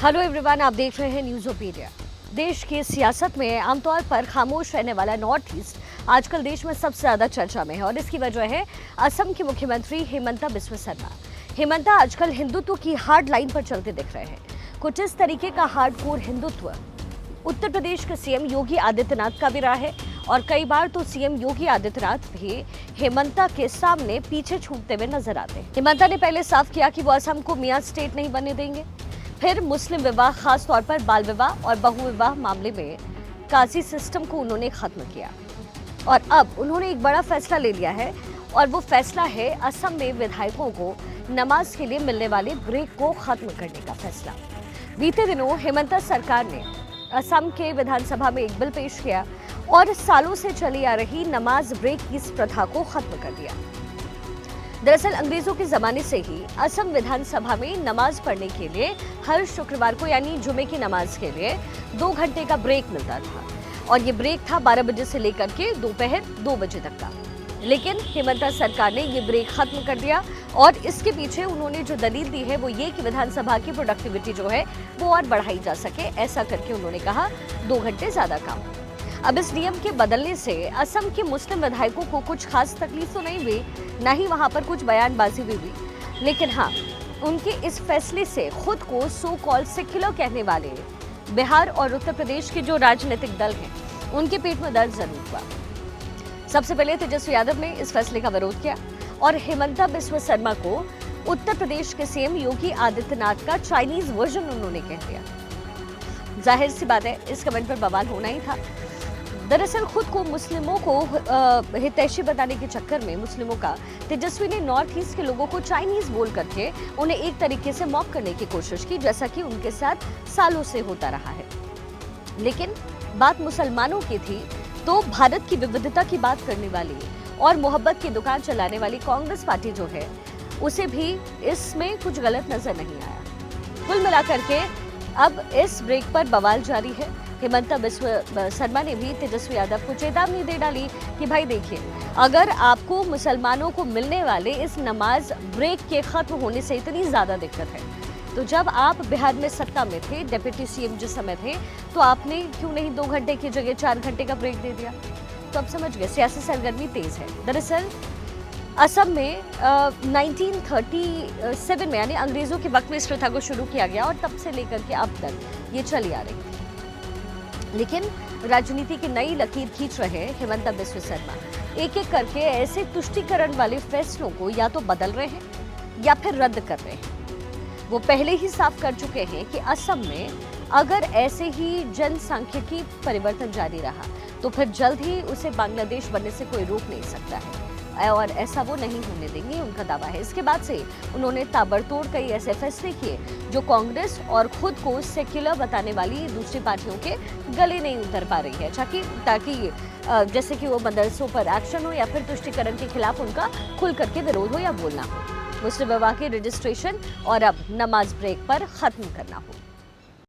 Hello everyone, आप देख रहे हैं न्यूज़ोपीडिया। देश की सियासत में आमतौर पर खामोश रहने वाला नॉर्थ ईस्ट आजकल देश में सबसे ज़्यादा चर्चा में है और इसकी वजह है असम के मुख्यमंत्री हेमंता बिस्वा शर्मा। हेमंता आजकल हिंदुत्व की हार्ड लाइन पर चलते दिख रहे हैं। कुछ इस तरीके का हार्डकोर हिंदुत्व उत्तर प्रदेश के सीएम योगी आदित्यनाथ का भी रहा है और कई बार तो सीएम योगी आदित्यनाथ भी हेमंता के सामने पीछे छूटते हुए नजर आते हैं। हेमंता ने पहले साफ किया कि वो असम को मियां स्टेट नहीं बनने देंगे। फिर मुस्लिम विवाह, खास तौर पर बाल विवाह और बहु विवाह मामले में काजी सिस्टम को उन्होंने खत्म किया और अब उन्होंने एक बड़ा फैसला ले लिया है और वो फैसला है असम में विधायकों को नमाज के लिए मिलने वाले ब्रेक को खत्म करने का फैसला। बीते दिनों हेमंता सरकार ने असम के विधानसभा में एक बिल पेश किया और सालों से चली आ रही नमाज ब्रेक की इस प्रथा को खत्म कर दिया। दरअसल अंग्रेजों के जमाने से ही असम विधानसभा में नमाज पढ़ने के लिए हर शुक्रवार को यानी जुमे की नमाज के लिए 2 घंटे का ब्रेक मिलता था और ये ब्रेक था 12 बजे से लेकर के दोपहर 2 बजे तक का। लेकिन हेमंता सरकार ने ये ब्रेक खत्म कर दिया और इसके पीछे उन्होंने जो दलील दी है वो ये कि विधानसभा की प्रोडक्टिविटी जो है वो और बढ़ाई जा सके। ऐसा करके उन्होंने कहा 2 घंटे ज्यादा काम। अब इस नियम के बदलने से असम के मुस्लिम विधायकों को कुछ खास तकलीफ तो नहीं हुई, ना ही वहां पर कुछ बयानबाजी भी हुई, लेकिन हाँ, उनके इस फैसले से खुद को सो कॉल सेक्युलर कहने वाले बिहार और उत्तर प्रदेश के जो राजनीतिक दल हैं उनके पेट में दर्द जरूर हुआ। सबसे पहले तेजस्वी यादव ने इस फैसले का विरोध किया और हेमंता बिस्वा शर्मा को उत्तर प्रदेश के सीएम योगी आदित्यनाथ का चाइनीज वर्जन उन्होंने कह दिया। जाहिर सी बात है, इस कमेंट पर बवाल होना ही था। दरअसल खुद को मुस्लिमों को हितैषी बताने के चक्कर में मुस्लिमों का तेजस्वी ने नॉर्थ ईस्ट के लोगों को चाइनीज बोल करके उन्हें एक तरीके से मॉक करने की कोशिश की, जैसा कि उनके साथ सालों से होता रहा है। लेकिन बात मुसलमानों की थी तो भारत की विविधता की बात करने वाली और मोहब्बत की दुकान चलाने वाली कांग्रेस पार्टी जो है उसे भी इसमें कुछ गलत नजर नहीं आया। कुल मिलाकर के अब इस ब्रेक पर बवाल जारी है। हेमंता बिस्वा शर्मा ने भी तेजस्वी यादव को चेतावनी दे डाली कि भाई देखिए, अगर आपको मुसलमानों को मिलने वाले इस नमाज ब्रेक के खत्म होने से इतनी ज्यादा दिक्कत है तो जब आप बिहार में सत्ता में थे, डिप्टी सीएम जिस समय थे, तो आपने क्यों नहीं 2 घंटे की जगह 4 घंटे का ब्रेक दे दिया। तो अब समझ गए सियासी सरगर्मी तेज है। दरअसल असम में 1937 में यानी अंग्रेजों के वक्त में इस प्रथा को शुरू किया गया और तब से लेकर के अब तक ये चली आ रही थी। लेकिन राजनीति की नई लकीर खींच रहे हेमंता बिस्वा शर्मा एक एक करके ऐसे तुष्टीकरण वाले फैसलों को या तो बदल रहे हैं या फिर रद्द कर रहे हैं। वो पहले ही साफ कर चुके हैं कि असम में अगर ऐसे ही जनसांख्यिकी परिवर्तन जारी रहा तो फिर जल्द ही उसे बांग्लादेश बनने से कोई रोक नहीं सकता है और ऐसा वो नहीं होने देंगे, उनका दावा है। इसके बाद से उन्होंने ताबड़तोड़ कई ऐसे फैसले किए जो कांग्रेस और खुद को सेक्युलर बताने वाली दूसरी पार्टियों के गले नहीं उतर पा रही है, ताकि जैसे कि वो मदरसों पर एक्शन हो या फिर तुष्टीकरण के खिलाफ उनका खुल करके विरोध हो या बोलना हो, मुस्लिम विवाह के रजिस्ट्रेशन और अब नमाज ब्रेक पर खत्म करना हो।